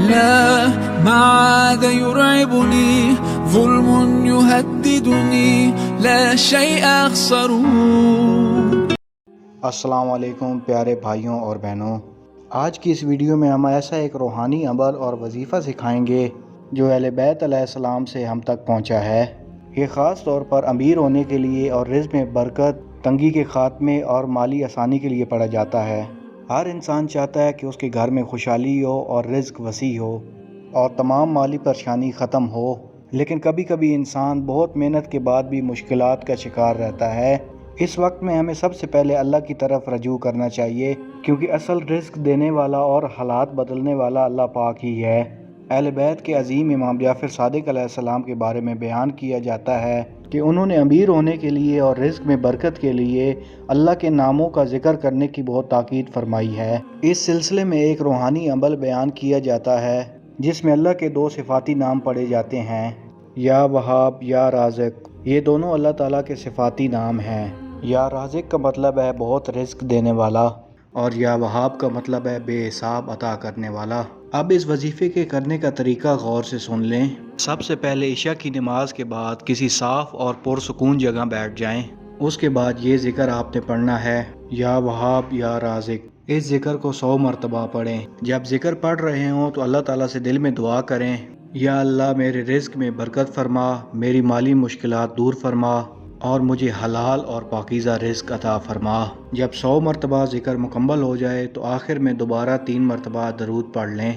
لا ما عاد يرعبني ظلم يهددني لا شيء أخسره. السلام علیکم پیارے بھائیوں اور بہنوں، آج کی اس ویڈیو میں ہم ایسا ایک روحانی عمل اور وظیفہ سکھائیں گے جو اہل بیت علیہ السلام سے ہم تک پہنچا ہے۔ یہ خاص طور پر امیر ہونے کے لیے اور رزق میں برکت، تنگی کے خاتمے اور مالی آسانی کے لیے پڑھا جاتا ہے۔ ہر انسان چاہتا ہے کہ اس کے گھر میں خوشحالی ہو اور رزق وسیع ہو اور تمام مالی پریشانی ختم ہو، لیکن کبھی کبھی انسان بہت محنت کے بعد بھی مشکلات کا شکار رہتا ہے۔ اس وقت میں ہمیں سب سے پہلے اللہ کی طرف رجوع کرنا چاہیے، کیونکہ اصل رزق دینے والا اور حالات بدلنے والا اللہ پاک ہی ہے۔ اہل بیت کے عظیم امام جعفر صادق علیہ السلام کے بارے میں بیان کیا جاتا ہے کہ انہوں نے امیر ہونے کے لیے اور رزق میں برکت کے لیے اللہ کے ناموں کا ذکر کرنے کی بہت تاکید فرمائی ہے۔ اس سلسلے میں ایک روحانی عمل بیان کیا جاتا ہے جس میں اللہ کے دو صفاتی نام پڑھے جاتے ہیں، یا وہاب یا رازق۔ یہ دونوں اللہ تعالیٰ کے صفاتی نام ہیں۔ یا رازق کا مطلب ہے بہت رزق دینے والا، اور یا وہاب کا مطلب ہے بے حساب عطا کرنے والا۔ اب اس وظیفے کے کرنے کا طریقہ غور سے سن لیں۔ سب سے پہلے عشاء کی نماز کے بعد کسی صاف اور پرسکون جگہ بیٹھ جائیں۔ اس کے بعد یہ ذکر آپ نے پڑھنا ہے، یا وہاب یا رازق۔ اس ذکر کو 100 مرتبہ پڑھیں۔ جب ذکر پڑھ رہے ہوں تو اللہ تعالیٰ سے دل میں دعا کریں، یا اللہ میرے رزق میں برکت فرما، میری مالی مشکلات دور فرما اور مجھے حلال اور پاکیزہ رزق عطا فرما۔ جب 100 مرتبہ ذکر مکمل ہو جائے تو آخر میں دوبارہ 3 مرتبہ درود پڑھ لیں۔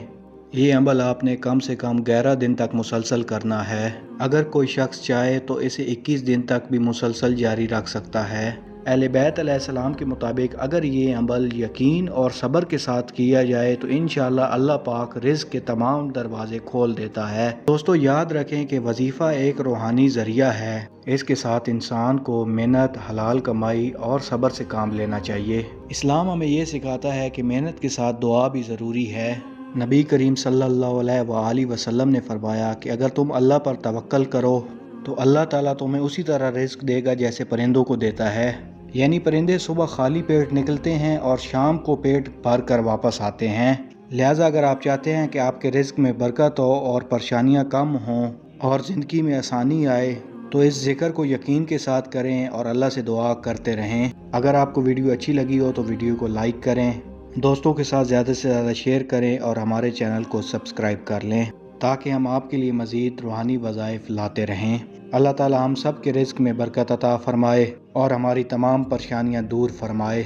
یہ عمل آپ نے کم سے کم 11 دن تک مسلسل کرنا ہے۔ اگر کوئی شخص چاہے تو اسے 21 دن تک بھی مسلسل جاری رکھ سکتا ہے۔ اہل بیت علیہ السلام کے مطابق اگر یہ عمل یقین اور صبر کے ساتھ کیا جائے تو انشاءاللہ اللہ پاک رزق کے تمام دروازے کھول دیتا ہے۔ دوستو یاد رکھیں کہ وظیفہ ایک روحانی ذریعہ ہے، اس کے ساتھ انسان کو محنت، حلال کمائی اور صبر سے کام لینا چاہیے۔ اسلام ہمیں یہ سکھاتا ہے کہ محنت کے ساتھ دعا بھی ضروری ہے۔ نبی کریم صلی اللہ علیہ وآلہ وسلم نے فرمایا کہ اگر تم اللہ پر توکل کرو تو اللہ تعالیٰ تمہیں اسی طرح رزق دے گا جیسے پرندوں کو دیتا ہے۔ یعنی پرندے صبح خالی پیٹ نکلتے ہیں اور شام کو پیٹ بھر کر واپس آتے ہیں۔ لہٰذا اگر آپ چاہتے ہیں کہ آپ کے رزق میں برکت ہو اور پریشانیاں کم ہوں اور زندگی میں آسانی آئے تو اس ذکر کو یقین کے ساتھ کریں اور اللہ سے دعا کرتے رہیں۔ اگر آپ کو ویڈیو اچھی لگی ہو تو ویڈیو کو لائک کریں، دوستوں کے ساتھ زیادہ سے زیادہ شیئر کریں اور ہمارے چینل کو سبسکرائب کر لیں تاکہ ہم آپ کے لیے مزید روحانی وظائف لاتے رہیں۔ اللہ تعالی ہم سب کے رزق میں برکت عطا فرمائے اور ہماری تمام پریشانیاں دور فرمائے۔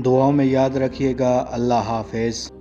دعاؤں میں یاد رکھیے گا۔ اللہ حافظ۔